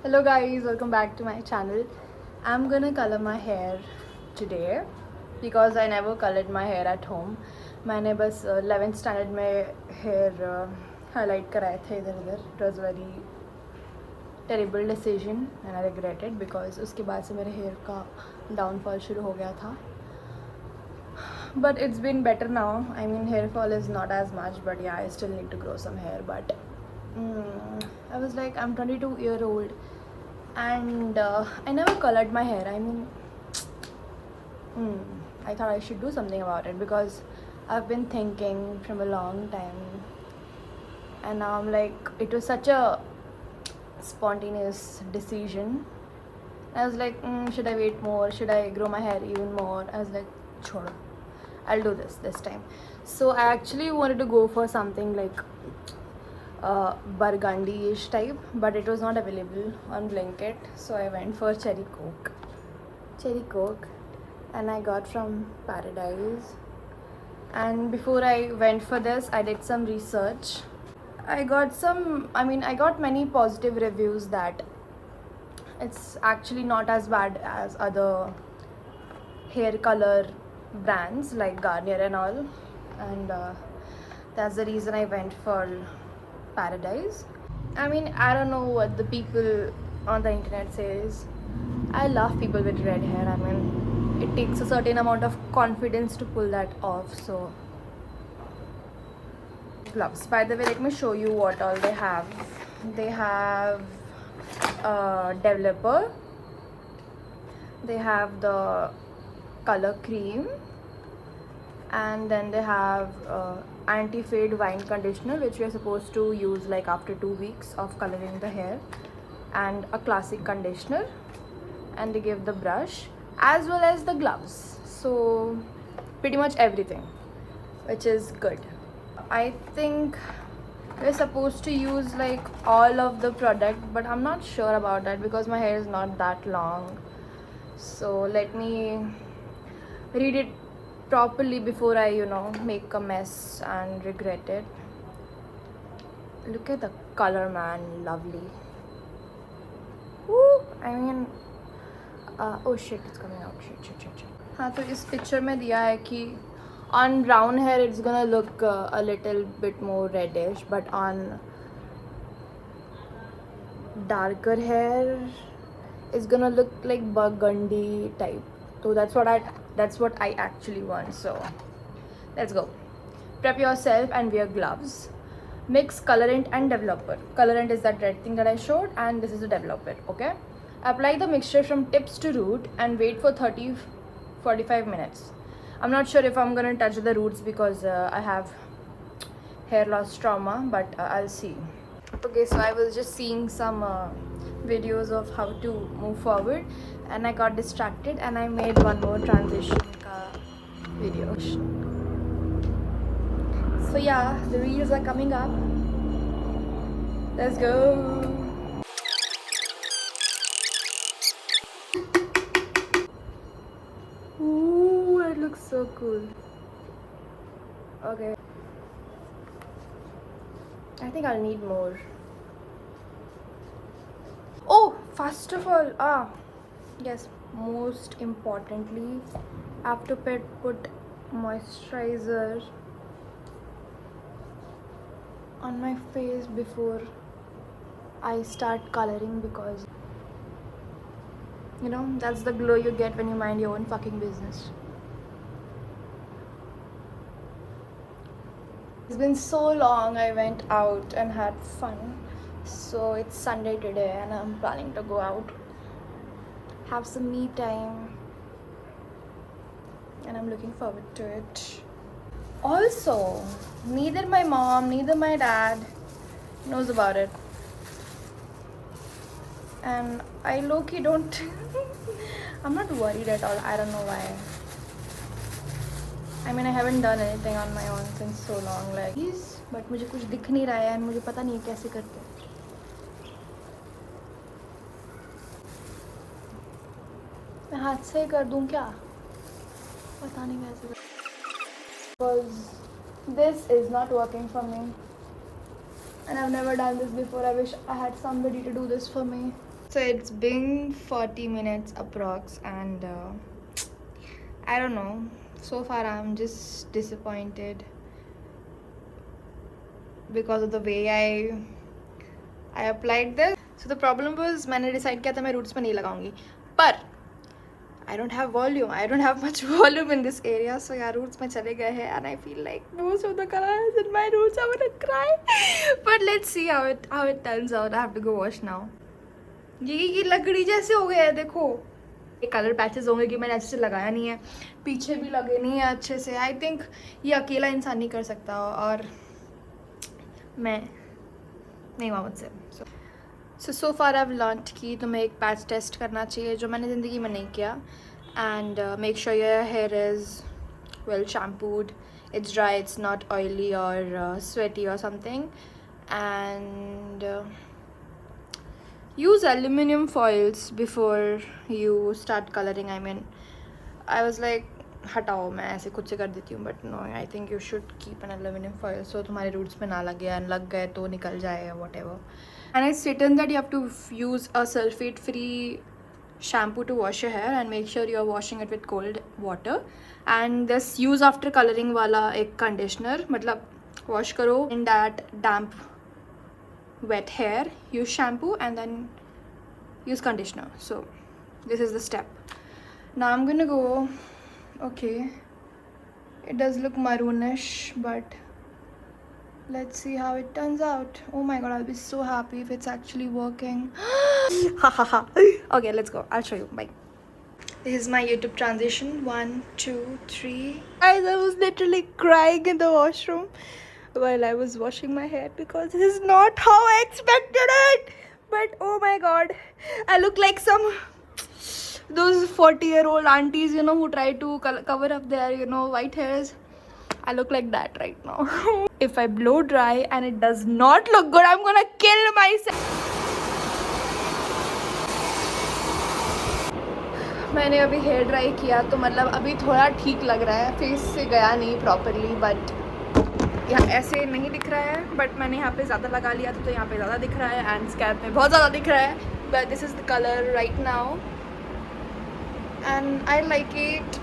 Hello guys, welcome back to my channel. I'm gonna color my hair today because I never colored my hair at home. मैंने बस 11th standard में hair highlight कराए थे इधर उधर. It was very terrible decision and I regret it because उसके बाद से मेरे hair का downfall शुरू हो गया था. But it's been better now. I mean, hair fall is not as much, but yeah, I still need to grow some hair. But I was like, I'm 22-year-old and I never colored my hair. I mean, I thought I should do something about it because I've been thinking from a long time, and now I'm like, it was such a spontaneous decision. I was like, should I wait more? Should I grow my hair even more? I was like, chodo, I'll do this time. So I actually wanted to go for something like burgundy-ish type, but it was not available on Blinkit, so I went for cherry coke, and I got from Paradise. And before I went for this, I did some research. I got many positive reviews that it's actually not as bad as other hair color brands like Garnier and all, and that's the reason I went for Paradise. I mean, I don't know what the people on the internet says. I love people with red hair. I mean, it takes a certain amount of confidence to pull that off. So gloves, by the way, let me show you what all they have. They have a developer, they have the color cream, and then they have anti-fade wine conditioner, which we are supposed to use like after 2 weeks of coloring the hair, and a classic conditioner, and they give the brush as well as the gloves. So pretty much everything, which is good. I think we're supposed to use like all of the product, but I'm not sure about that because my hair is not that long. So let me read it properly before I make a mess and regret it. Look at the color, man. Lovely. Woo! I mean, oh shit, it's coming out. Shit. हाँ, तो इस picture में दिया है कि on brown hair it's gonna look a little bit more reddish, but on darker hair it's gonna look like burgundy type. So that's what I actually want. So let's go. Prep yourself and wear gloves. Mix colorant and developer. Colorant is that red thing that I showed, and this is the developer. Okay, apply the mixture from tips to root and wait for 30-45 minutes. I'm not sure if I'm gonna touch the roots because I have hair loss trauma, but I'll see. Okay, so I was just seeing some videos of how to move forward, and I got distracted and I made one more transition video. So yeah, the reels are coming up. Let's go. Ooh, it looks so cool. Okay, I think I'll need more. Oh, first of all, yes, most importantly, I have to put moisturizer on my face before I start coloring, because that's the glow you get when you mind your own fucking business. It's been so long I went out and had fun. So it's Sunday today and I'm planning to go out, have some me time, and I'm looking forward to it. Also, neither my mom, neither my dad knows about it. And I low-key don't I'm not worried at all. I don't know why. I mean, I haven't done anything on my own since so long, like, but मुझे कुछ दिख नहीं रहा है and मुझे पता नहीं कैसे करते हैं. मैं हाथ से कर दूं क्या? पता नहीं कैसे. Because this is not working for me, and I've never done this before. I wish I had somebody to do this for me. So it's been 40 minutes approx, and I don't know. So far, I'm just disappointed because of the way I applied this. So the problem was, मैंने decide किया था मैं roots पे नहीं लगाऊंगी, पर I don't have volume. I don't have much volume in this area, so yeah, roots में चले गए हैं, and I feel like most of the color is in my roots. I'm gonna cry. But let's see how it turns out. I have to go wash now. ये लकड़ी जैसे हो गया है, देखो ये कलर पैचेस होंगे कि मैंने अच्छे से लगाया नहीं है, पीछे भी लगे नहीं है अच्छे से. आई थिंक ये अकेला इंसान नहीं कर सकता, और मैं नहीं हुआ मुझसे. सो फार आई हैव लर्नड कि तुम्हें एक पैच टेस्ट करना चाहिए, जो मैंने ज़िंदगी में नहीं किया. And make sure your hair is well shampooed, it's dry, it's not oily और स्वेटी और something. And use aluminum foils before you start coloring. I mean, I was like, हटाओ मैं ऐसे खुद से कर देती हूँ, but no, I think you should keep an aluminum foil so तुम्हारे roots में ना लगे, and लग गए तो निकल जाए whatever. And it's written that you have to use a sulfate free shampoo to wash your hair, and make sure you are washing it with cold water. And this use after coloring वाला एक conditioner, मतलब wash करो in that damp wet hair, use shampoo and then use conditioner. So this is the step. Now I'm gonna go. Okay, it does look maroonish, but let's see how it turns out. Oh my god, I'll be so happy if it's actually working. Okay, let's go. I'll show you. Bye. This is my YouTube transition. 1 2 3. Guys, I was literally crying in the washroom while I was washing my hair, because this is not how I expected it. But oh my god, I look like some those 40-year-old aunties, you know, who try to cover up their, you know, white hairs. I look like that right now. If I blow dry and it does not look good, I'm gonna kill myself. मैंने अभी hair dry किया, तो मतलब अभी थोड़ा ठीक लग रहा है, फेस से गया नहीं प्रॉपरली, बट यहाँ ऐसे नहीं दिख रहा है. बट मैंने यहाँ पे ज़्यादा लगा लिया था, तो यहाँ पे ज़्यादा दिख रहा है, एंड स्कैल्प में बहुत ज़्यादा दिख रहा है. But this is the colour right now, and I like it.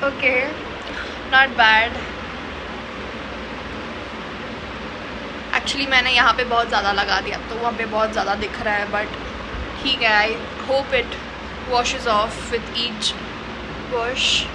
Okay, not bad. Actually मैंने यहाँ पे बहुत ज़्यादा लगा दिया, तो वहाँ पे बहुत ज़्यादा दिख रहा है, बट ठीक है. I hope it washes off with each wash.